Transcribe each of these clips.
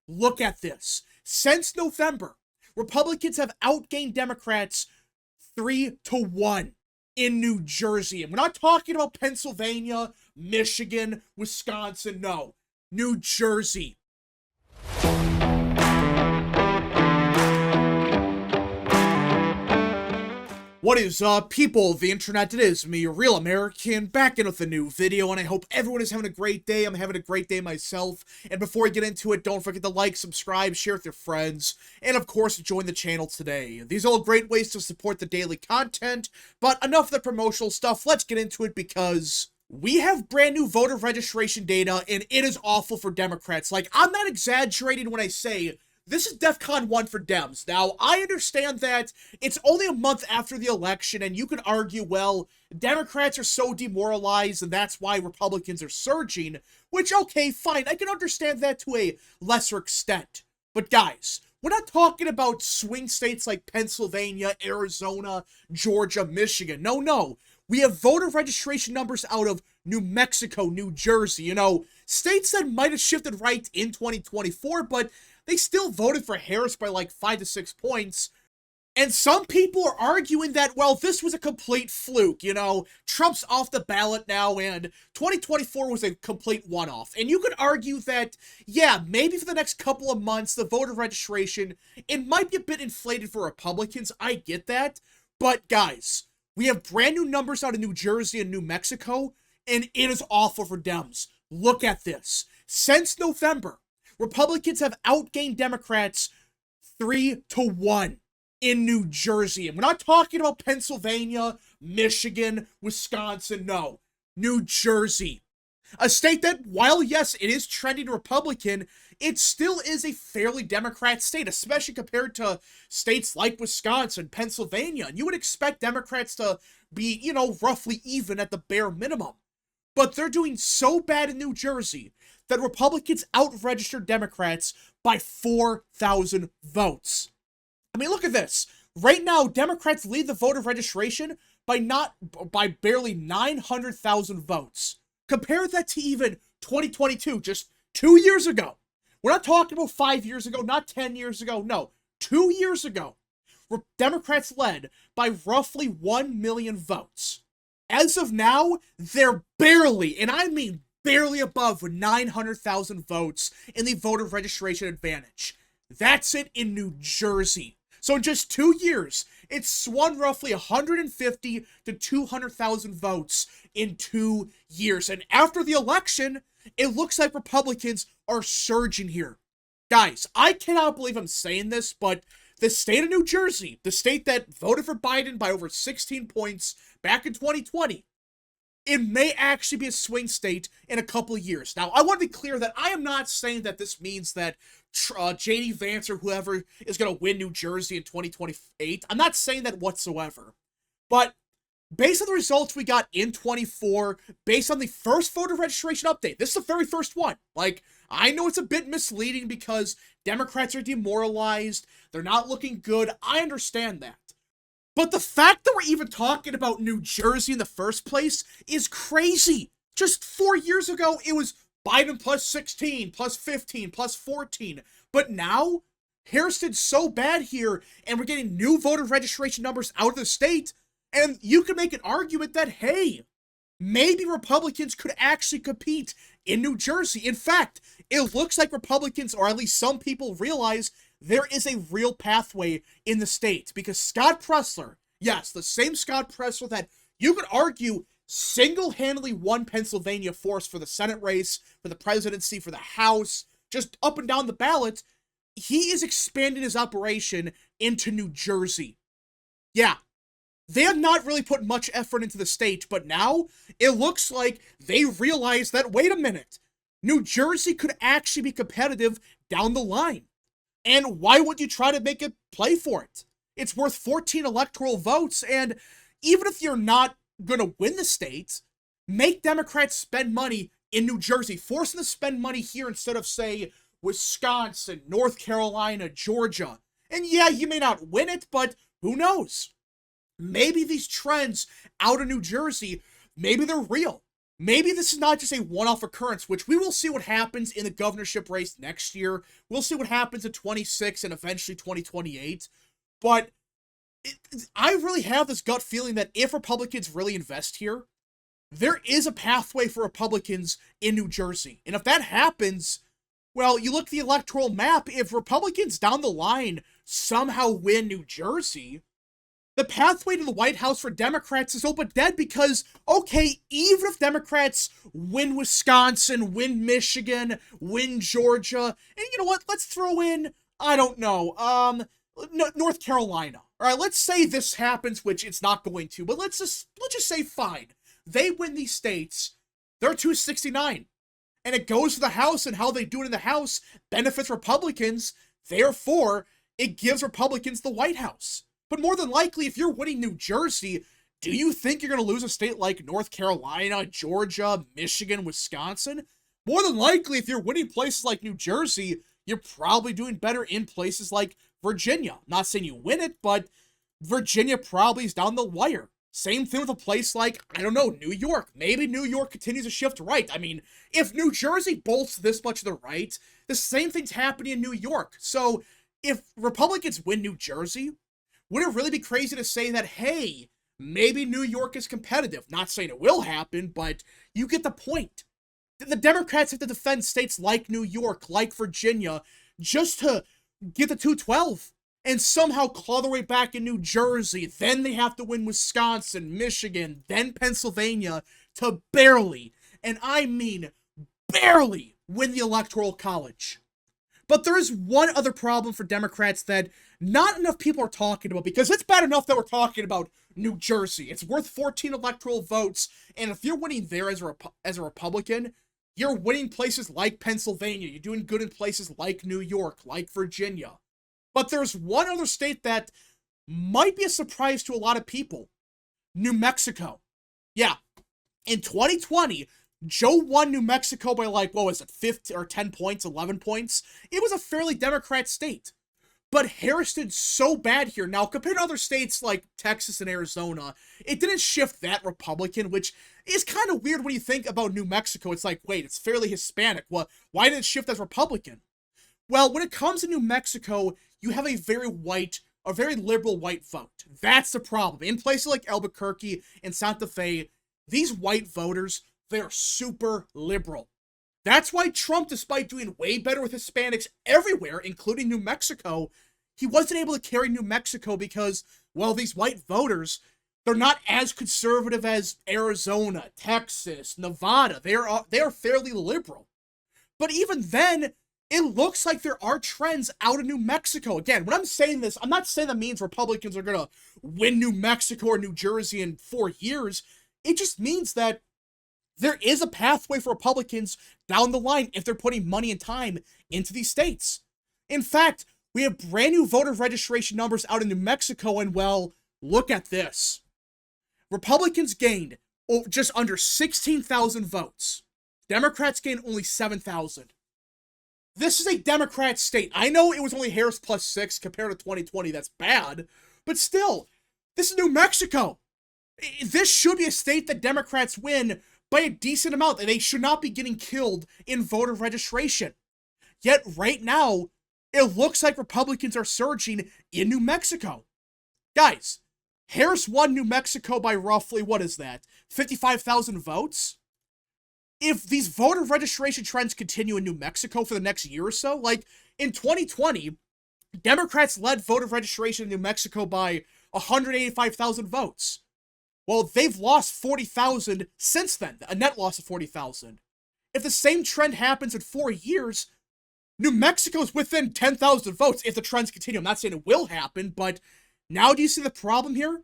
Look at this. Since November, Republicans have outgained Democrats 3-1 in New Jersey. And we're not talking about Pennsylvania, Michigan, Wisconsin. No, New Jersey. What is up, people of the internet? It is me, Real American, back in with a new video, and I hope everyone is having a great day. I'm having a great day myself, and before we get into it, don't forget to like, subscribe, share with your friends, and of course, join the channel today. These are all great ways to support the daily content, but enough of the promotional stuff. Let's get into it because we have brand new voter registration data, and it is awful for Democrats. Like, I'm not exaggerating when I say this is DEFCON 1 for Dems. Now, I understand that it's only a month after the election, and you could argue, well, Democrats are so demoralized, and that's why Republicans are surging, which, okay, fine, I can understand that to a lesser extent. But guys, we're not talking about swing states like Pennsylvania, Arizona, Georgia, Michigan. No. We have voter registration numbers out of New Mexico, New Jersey, states that might have shifted right in 2024, but they still voted for Harris by like 5 to 6 points. And some people are arguing that, well, this was a complete fluke, Trump's off the ballot now, and 2024 was a complete one-off. And you could argue that, yeah, maybe for the next couple of months, the voter registration, it might be a bit inflated for Republicans. I get that. But guys, we have brand new numbers out of New Jersey and New Mexico, and it is awful for Dems. Look at this. Since November, Republicans have outgained Democrats 3-1 in New Jersey. And we're not talking about Pennsylvania, Michigan, Wisconsin. No, New Jersey. A state that, while yes, it is trending Republican, it still is a fairly Democrat state, especially compared to states like Wisconsin, Pennsylvania. And you would expect Democrats to be, roughly even at the bare minimum. But they're doing so bad in New Jersey that Republicans out-registered Democrats by 4,000 votes. I mean, look at this. Right now, Democrats lead the voter registration by barely 900,000 votes. Compare that to even 2022, just 2 years ago. We're not talking about 5 years ago, not 10 years ago. No, 2 years ago, Democrats led by roughly 1 million votes. As of now, they're barely, and I mean barely above 900,000 votes in the voter registration advantage. That's it in New Jersey. So in just 2 years, it's swung roughly 150 to 200,000 votes in 2 years. And after the election, it looks like Republicans are surging here. Guys, I cannot believe I'm saying this, but the state of New Jersey, the state that voted for Biden by over 16 points back in 2020, it may actually be a swing state in a couple of years. Now, I want to be clear that I am not saying that this means that J.D. Vance or whoever is going to win New Jersey in 2028. I'm not saying that whatsoever. But based on the results we got in 24, based on the first voter registration update, this is the very first one. Like, I know it's a bit misleading because Democrats are demoralized. They're not looking good. I understand that. But the fact that we're even talking about New Jersey in the first place is crazy. Just 4 years ago, it was Biden plus 16, plus 15, plus 14. But now, Harris did so bad here, and we're getting new voter registration numbers out of the state, and you can make an argument that, hey, maybe Republicans could actually compete in New Jersey. In fact, it looks like Republicans, or at least some people, realize there is a real pathway in the state because Scott Presler, yes, the same Scott Presler that you could argue single-handedly won Pennsylvania for us for the Senate race, for the presidency, for the House, just up and down the ballot, he is expanding his operation into New Jersey. Yeah, they have not really put much effort into the state, but now it looks like they realize that, wait a minute, New Jersey could actually be competitive down the line. And why would you try to make it play for it? It's worth 14 electoral votes, and even if you're not going to win the state, make Democrats spend money in New Jersey. Force them to spend money here instead of, say, Wisconsin, North Carolina, Georgia. And yeah, you may not win it, but who knows? Maybe these trends out of New Jersey, maybe they're real. maybe this is not just a one-off occurrence, which we will see what happens in the governorship race next year. We'll see what happens in 26 and eventually 2028. But I really have this gut feeling that if Republicans really invest here, there is a pathway for Republicans in New Jersey. And if that happens, well, you look at the electoral map, if Republicans down the line somehow win New Jersey, the pathway to the White House for Democrats is open dead because, okay, even if Democrats win Wisconsin, win Michigan, win Georgia, and you know what, let's throw in, I don't know, North Carolina. All right, let's say this happens, which it's not going to, but let's just say fine. They win these states, they're 269. And it goes to the House, and how they do it in the House benefits Republicans. Therefore, it gives Republicans the White House. But more than likely, if you're winning New Jersey, do you think you're going to lose a state like North Carolina, Georgia, Michigan, Wisconsin? More than likely, if you're winning places like New Jersey, you're probably doing better in places like Virginia. Not saying you win it, but Virginia probably is down the wire. Same thing with a place like, I don't know, New York. Maybe New York continues to shift right. I mean, if New Jersey bolts this much to the right, the same thing's happening in New York. So if Republicans win New Jersey, would it really be crazy to say that, hey, maybe New York is competitive? Not saying it will happen, but you get the point. The Democrats have to defend states like New York, like Virginia, just to get the 212. And somehow claw their way back in New Jersey. Then they have to win Wisconsin, Michigan, then Pennsylvania to barely, and I mean barely, win the Electoral College. But there is one other problem for Democrats that not enough people are talking about, because it's bad enough that we're talking about New Jersey. It's worth 14 electoral votes, and if you're winning there as a Republican, you're winning places like Pennsylvania. You're doing good in places like New York, like Virginia. But there's one other state that might be a surprise to a lot of people. New Mexico. Yeah, in 2020, Joe won New Mexico by like, what was it, 15 or 10 points, 11 points? It was a fairly Democrat state. But Harris did so bad here. Now, compared to other states like Texas and Arizona, it didn't shift that Republican, which is kind of weird when you think about New Mexico. It's like, wait, it's fairly Hispanic. Well, why did it shift as Republican? Well, when it comes to New Mexico, you have a very liberal white vote. That's the problem. In places like Albuquerque and Santa Fe, these white voters, they're super liberal. That's why Trump, despite doing way better with Hispanics everywhere, including New Mexico, he wasn't able to carry New Mexico because, well, these white voters, they're not as conservative as Arizona, Texas, Nevada. They are fairly liberal. But even then, it looks like there are trends out of New Mexico. Again, when I'm saying this, I'm not saying that means Republicans are going to win New Mexico or New Jersey in 4 years. It just means that there is a pathway for Republicans down the line if they're putting money and time into these states. In fact, we have brand new voter registration numbers out in New Mexico, and well, look at this. Republicans gained just under 16,000 votes. Democrats gained only 7,000. This is a Democrat state. I know it was only Harris plus 6 compared to 2020. That's bad. But still, this is New Mexico. This should be a state that Democrats win by a decent amount. They should not be getting killed in voter registration. Yet right now, it looks like Republicans are surging in New Mexico. Guys, Harris won New Mexico by roughly, what is that, 55,000 votes? If these voter registration trends continue in New Mexico for the next year or so, like in 2020, Democrats led voter registration in New Mexico by 185,000 votes. Well, they've lost 40,000 since then, a net loss of 40,000. If the same trend happens in 4 years, New Mexico's within 10,000 votes if the trends continue. I'm not saying it will happen, but now do you see the problem here?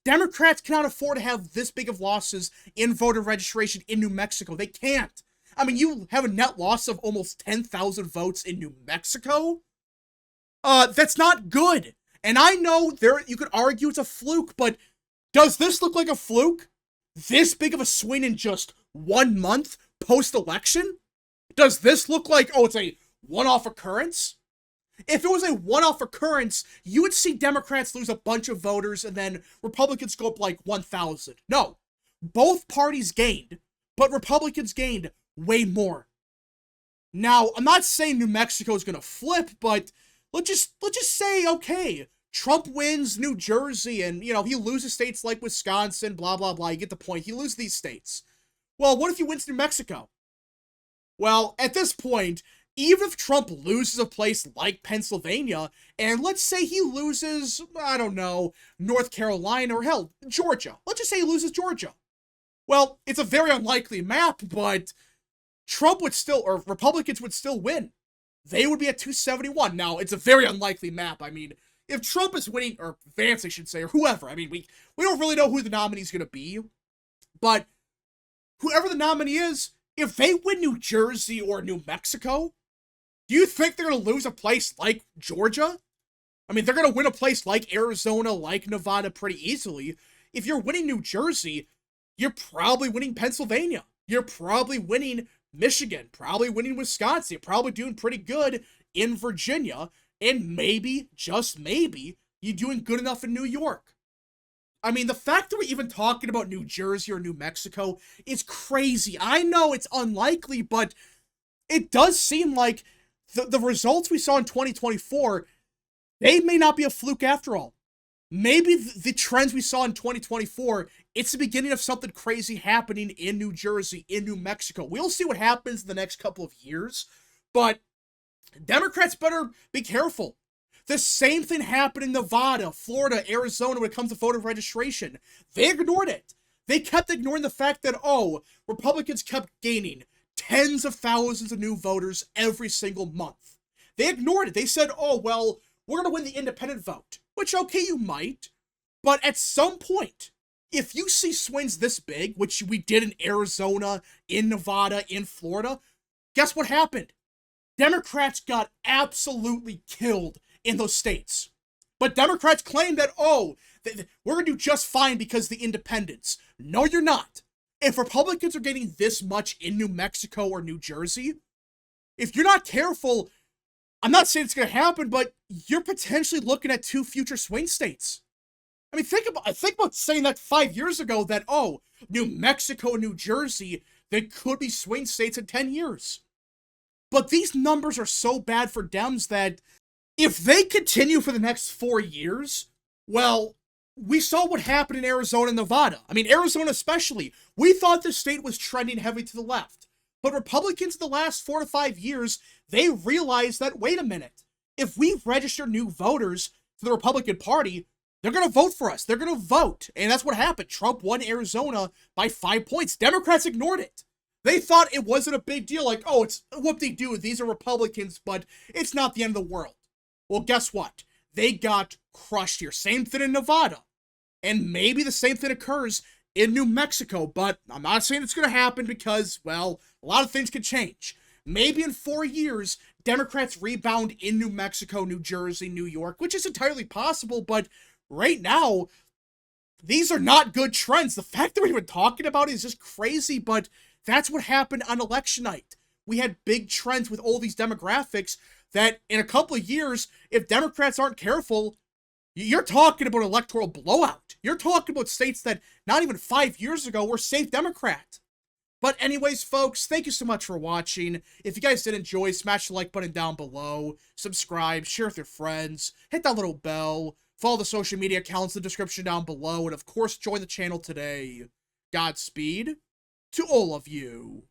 Democrats cannot afford to have this big of losses in voter registration in New Mexico. They can't. I mean, you have a net loss of almost 10,000 votes in New Mexico? That's not good. And I know you could argue it's a fluke, but does this look like a fluke? This big of a swing in just 1 month post-election? Does this look like, oh, it's a one-off occurrence? If it was a one-off occurrence, you would see Democrats lose a bunch of voters and then Republicans go up like 1,000. No. Both parties gained, but Republicans gained way more. Now, I'm not saying New Mexico is going to flip, but let's just say, okay, Trump wins New Jersey and, you know, he loses states like Wisconsin, blah, blah, blah. You get the point. He loses these states. Well, what if he wins New Mexico? Well, at this point, even if Trump loses a place like Pennsylvania, and let's say he loses, I don't know, North Carolina or hell, Georgia. Let's just say he loses Georgia. Well, it's a very unlikely map, but Trump would still, or Republicans would still win. They would be at 271. Now, it's a very unlikely map. I mean, if Trump is winning, or Vance, I should say, or whoever, I mean, we don't really know who the nominee is going to be, but whoever the nominee is, if they win New Jersey or New Mexico, do you think they're going to lose a place like Georgia? I mean, they're going to win a place like Arizona, like Nevada pretty easily. If you're winning New Jersey, you're probably winning Pennsylvania. You're probably winning Michigan, probably winning Wisconsin, probably doing pretty good in Virginia, and maybe, just maybe, you're doing good enough in New York. I mean, the fact that we're even talking about New Jersey or New Mexico is crazy. I know it's unlikely, but it does seem like the results we saw in 2024, they may not be a fluke after all. Maybe the trends we saw in 2024, it's the beginning of something crazy happening in New Jersey, in New Mexico. We'll see what happens in the next couple of years, but Democrats better be careful. The same thing happened in Nevada, Florida, Arizona when it comes to voter registration. They ignored it. They kept ignoring the fact that, oh, Republicans kept gaining tens of thousands of new voters every single month. They ignored it. They said, oh, well, we're going to win the independent vote. Which, okay, you might. But at some point, if you see swings this big, which we did in Arizona, in Nevada, in Florida, guess what happened? Democrats got absolutely killed in those states. But Democrats claim that, oh, we're going to do just fine because of the independents. No, you're not. If Republicans are getting this much in New Mexico or New Jersey, if you're not careful, I'm not saying it's going to happen, but you're potentially looking at 2 future swing states. I mean, think about saying that 5 years ago that, oh, New Mexico and New Jersey, they could be swing states in 10 years. But these numbers are so bad for Dems that if they continue for the next 4 years, well, we saw what happened in Arizona and Nevada. I mean, Arizona especially. We thought the state was trending heavy to the left. But Republicans in the last 4 to 5 years, they realized that, wait a minute, if we register new voters to the Republican Party, they're going to vote for us. They're going to vote. And that's what happened. Trump won Arizona by 5 points. Democrats ignored it. They thought it wasn't a big deal. Like, oh, it's whoop-de-doo. These are Republicans, but it's not the end of the world. Well, guess what? They got crushed here. Same thing in Nevada. And maybe the same thing occurs in New Mexico, but I'm not saying it's going to happen because, well, a lot of things could change. Maybe in 4 years, Democrats rebound in New Mexico, New Jersey, New York, which is entirely possible, but right now, these are not good trends. The fact that we're even talking about it is just crazy, but that's what happened on election night. We had big trends with all these demographics that in a couple of years, if Democrats aren't careful, you're talking about electoral blowout. You're talking about states that not even 5 years ago were safe Democrat. But anyways, folks, thank you so much for watching. If you guys did enjoy, smash the like button down below, subscribe, share with your friends, hit that little bell, follow the social media accounts in the description down below, and of course, join the channel today. Godspeed to all of you.